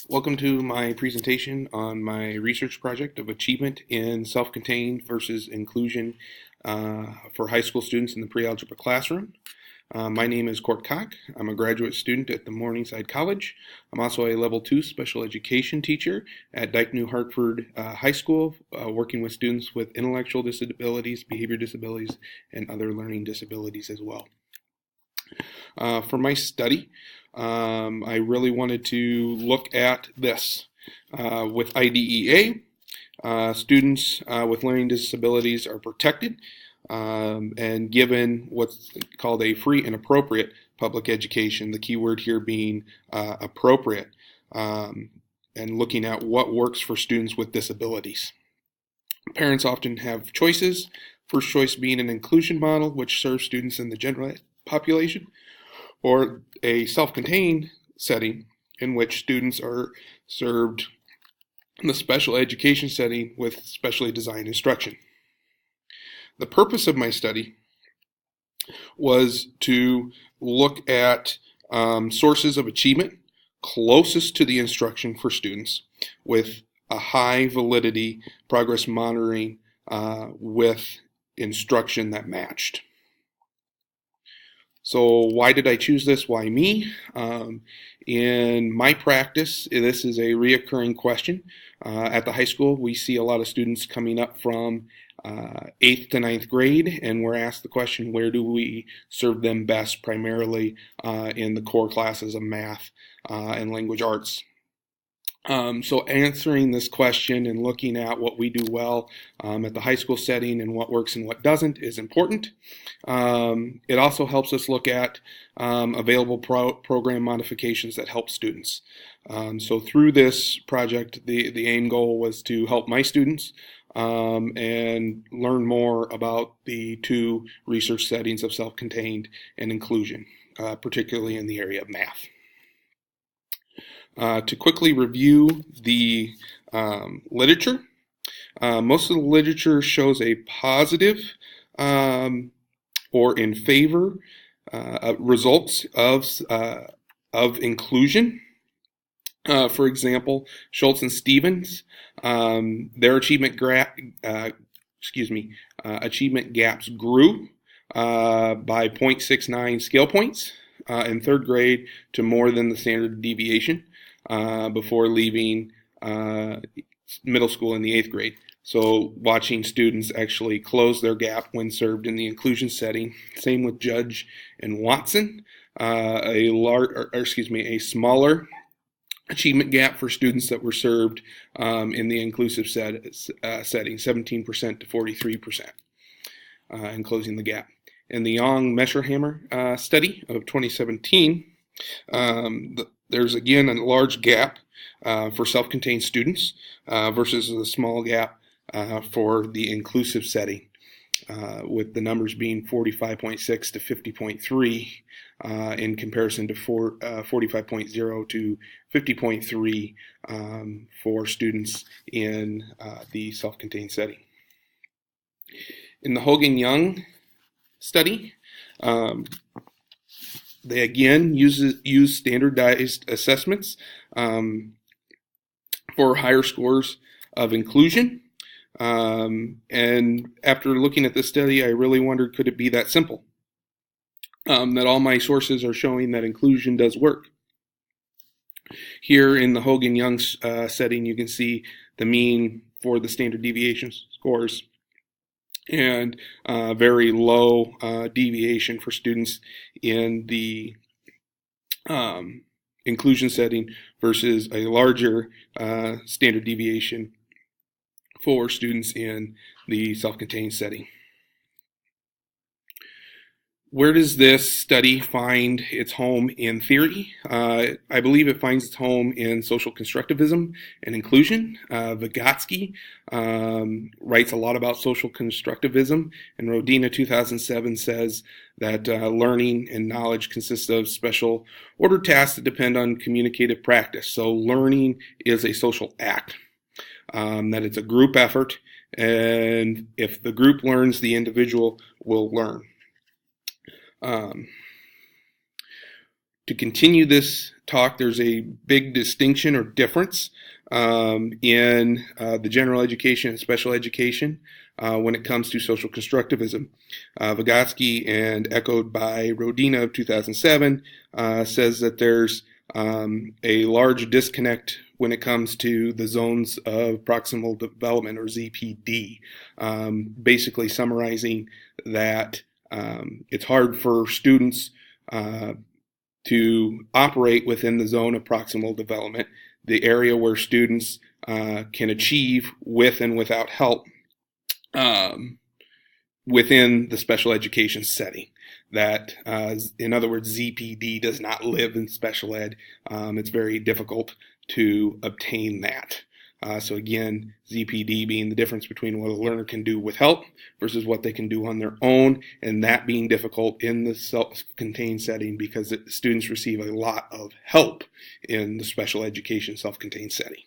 Welcome to my presentation on my research project of achievement in self-contained versus inclusion for high school students in the pre-algebra classroom. My name is Court Koch. I'm a graduate student at the Morningside College. I'm also a level 2 special education teacher at Dyke New Hartford High School, working with students with intellectual disabilities, behavior disabilities, and other learning disabilities as well. For my study, I really wanted to look at this. With IDEA, students with learning disabilities are protected and given what's called a free and appropriate public education, the key word here being appropriate, and looking at what works for students with disabilities. Parents often have choices, first choice being an inclusion model, which serves students in the general population, or a self-contained setting in which students are served in the special education setting with specially designed instruction. The purpose of my study was to look at sources of achievement closest to the instruction for students with a high validity progress monitoring with instruction that matched. So why did I choose this? Why me? In my practice, this is a reoccurring question. At the high school, we see a lot of students coming up from 8th to 9th grade, and we're asked the question, where do we serve them best, primarily in the core classes of math and language arts. So answering this question and looking at what we do well at the high school setting and what works and what doesn't is important. It also helps us look at available program modifications that help students. So through this project, the aim goal was to help my students and learn more about the two research settings of self-contained and inclusion, particularly in the area of math. To quickly review the literature, most of the literature shows a positive or in favor results of inclusion. For example, Schultz and Stevens, their achievement gaps grew by 0.69 scale points in third grade to more than the standard deviation before leaving middle school in the 8th grade. So watching students actually close their gap when served in the inclusion setting. Same with Judge and Watson, a smaller achievement gap for students that were served in the inclusive setting, 17% to 43%, and closing the gap. In the Young-Mescherhammer study of 2017, there's again a large gap for self-contained students versus a small gap for the inclusive setting, with the numbers being 45.6 to 50.3 in comparison to 45.0 to 50.3 for students in the self-contained setting. In the Hogan-Young study, they again use standardized assessments for higher scores of inclusion. And after looking at this study, I really wondered, could it be that simple? That all my sources are showing that inclusion does work. Here in the Hogan-Young setting, you can see the mean for the standard deviation scores and very low deviation for students in the inclusion setting versus a larger standard deviation for students in the self-contained setting. Where does this study find its home in theory? I believe it finds its home in social constructivism and inclusion. Vygotsky writes a lot about social constructivism, and Rodina 2007 says that learning and knowledge consists of special ordered tasks that depend on communicative practice. So learning is a social act, that it's a group effort, and if the group learns, the individual will learn. To continue this talk, there's a big distinction or difference in the general education and special education when it comes to social constructivism. Vygotsky and echoed by Rodina of 2007 says that there's a large disconnect when it comes to the zones of proximal development, or ZPD, basically summarizing that it's hard for students to operate within the zone of proximal development, the area where students can achieve with and without help within the special education setting. That, in other words, ZPD does not live in special ed. It's very difficult to obtain that. So again, ZPD being the difference between what a learner can do with help versus what they can do on their own, and that being difficult in the self-contained setting because students receive a lot of help in the special education self-contained setting.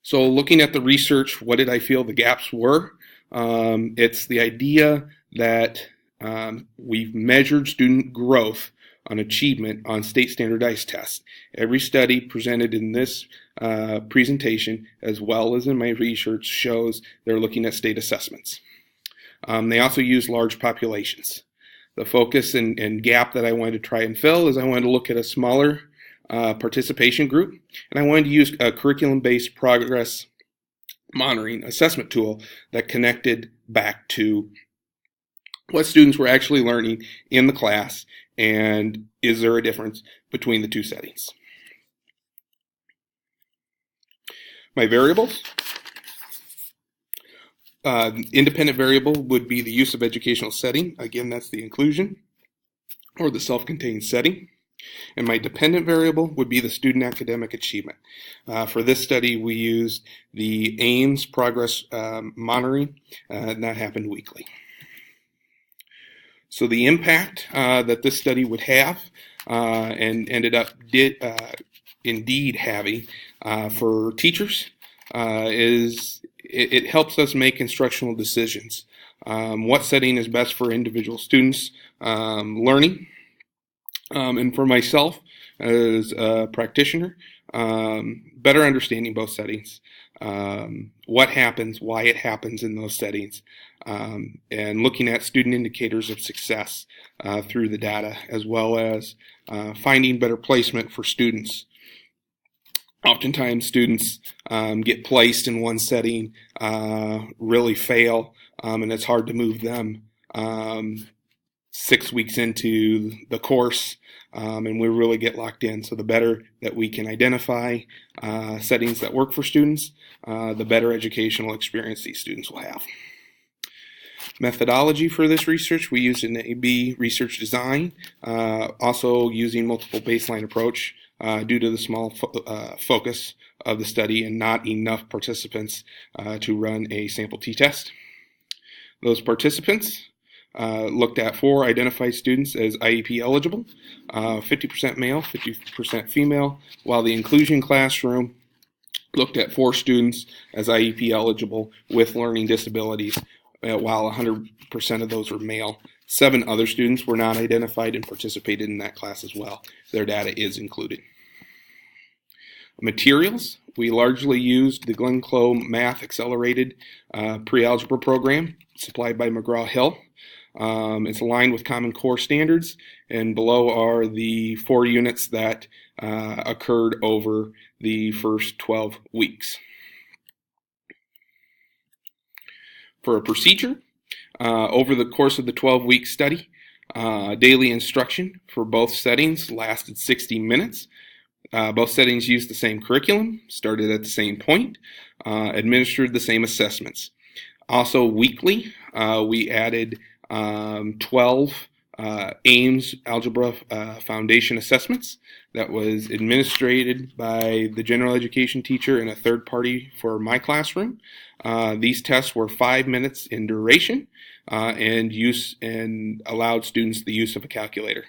So looking at the research, what did I feel the gaps were? It's the idea that we've measured student growth on achievement on state standardized tests. Every study presented in this presentation, as well as in my research, shows they're looking at state assessments. They also use large populations. The focus and gap that I wanted to try and fill is I wanted to look at a smaller participation group, and I wanted to use a curriculum-based progress monitoring assessment tool that connected back to what students were actually learning in the class, and is there a difference between the two settings. My variables. Independent variable would be the use of educational setting. Again, that's the inclusion or the self-contained setting. And my dependent variable would be the student academic achievement. For this study, we used the AIMS progress monitoring, and that happened weekly. So the impact that this study would have and ended up indeed having for teachers is it helps us make instructional decisions. What setting is best for individual students' learning? And for myself as a practitioner, better understanding both settings, what happens, why it happens in those settings, and looking at student indicators of success through the data, as well as finding better placement for students. Oftentimes students get placed in one setting, really fail, and it's hard to move them 6 weeks into the course, and we really get locked in. So the better that we can identify settings that work for students, the better educational experience these students will have. Methodology for this research, we used an A/B research design, also using multiple baseline approach due to the small focus of the study and not enough participants to run a sample t-test. Those participants looked at 4 identified students as IEP eligible, 50% male, 50% female, while the inclusion classroom looked at 4 students as IEP eligible with learning disabilities, while 100% of those were male. 7 other students were not identified and participated in that class as well. Their data is included. Materials, we largely used the Glenn Clow Math Accelerated pre-algebra program supplied by McGraw-Hill. It's aligned with Common Core standards, and below are the 4 units that occurred over the first 12 weeks. For a procedure, over the course of the 12-week study, daily instruction for both settings lasted 60 minutes. Both settings used the same curriculum, started at the same point, administered the same assessments. Also weekly, we added 12 AIMS Algebra Foundation assessments that was administered by the general education teacher and a third party for my classroom. These tests were 5 minutes in duration and allowed students the use of a calculator.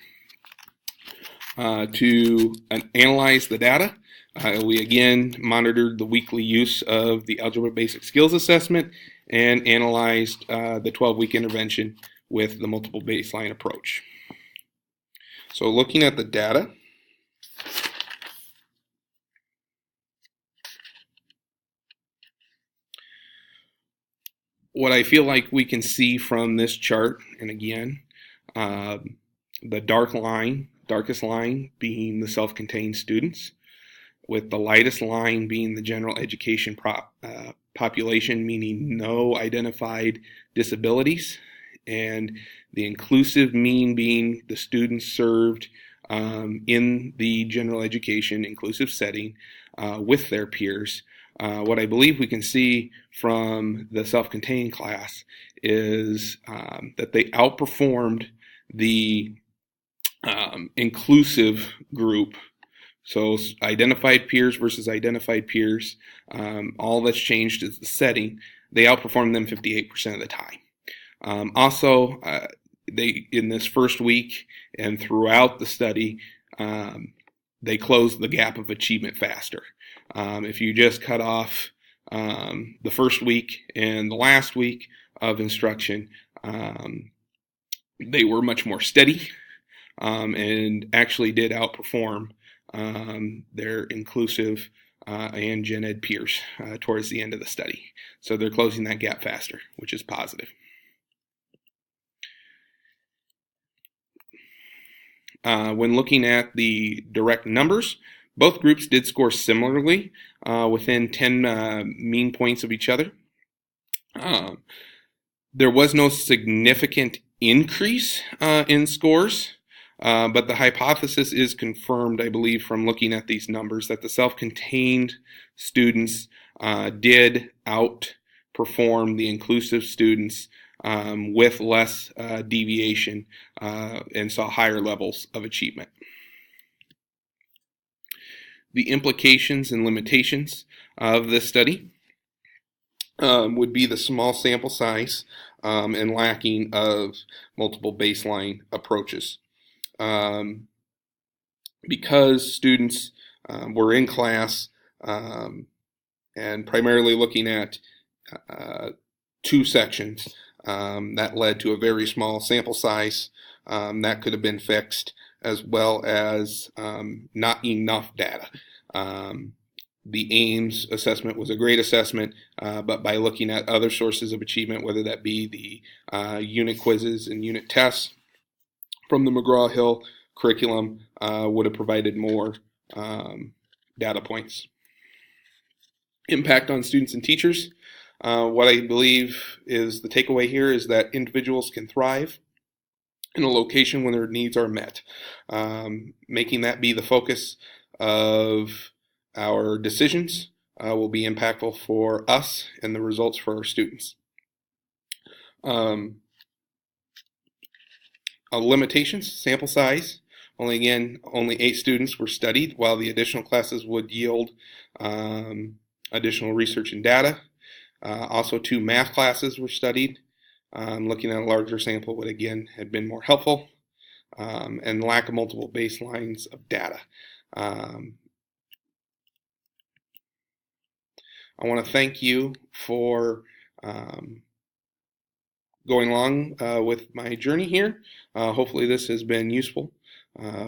To analyze the data, we again monitored the weekly use of the Algebra Basic Skills Assessment and analyzed the 12-week intervention with the multiple baseline approach. So looking at the data, what I feel like we can see from this chart, and again, the darkest line being the self-contained students, with the lightest line being the general education population, meaning no identified disabilities, and the inclusive mean being the students served in the general education inclusive setting with their peers. What I believe we can see from the self-contained class is that they outperformed the inclusive group. So identified peers versus identified peers, all that's changed is the setting. They outperformed them 58% of the time. Also, they in this first week and throughout the study, they closed the gap of achievement faster. If you just cut off the first week and the last week of instruction, they were much more steady and actually did outperform their inclusive and gen ed peers towards the end of the study. So they're closing that gap faster, which is positive. When looking at the direct numbers, both groups did score similarly within 10 mean points of each other. There was no significant increase in scores, but the hypothesis is confirmed, I believe, from looking at these numbers that the self-contained students did outperform the inclusive students with less deviation and saw higher levels of achievement. The implications and limitations of this study would be the small sample size and lacking of multiple baseline approaches. Because students were in class and primarily looking at two sections, that led to a very small sample size that could have been fixed, as well as not enough data. The Ames assessment was a great assessment, but by looking at other sources of achievement, whether that be the unit quizzes and unit tests from the McGraw-Hill curriculum, would have provided more data points. Impact on students and teachers. What I believe is the takeaway here is that individuals can thrive in a location when their needs are met. Making that be the focus of our decisions will be impactful for us and the results for our students. Limitations, sample size. Only 8 students were studied, while the additional classes would yield additional research and data. Also, 2 math classes were studied. Looking at a larger sample would again have been more helpful, and lack of multiple baselines of data. I want to thank you for going along with my journey here. Hopefully this has been useful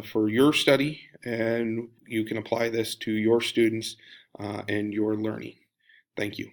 for your study, and you can apply this to your students and your learning. Thank you.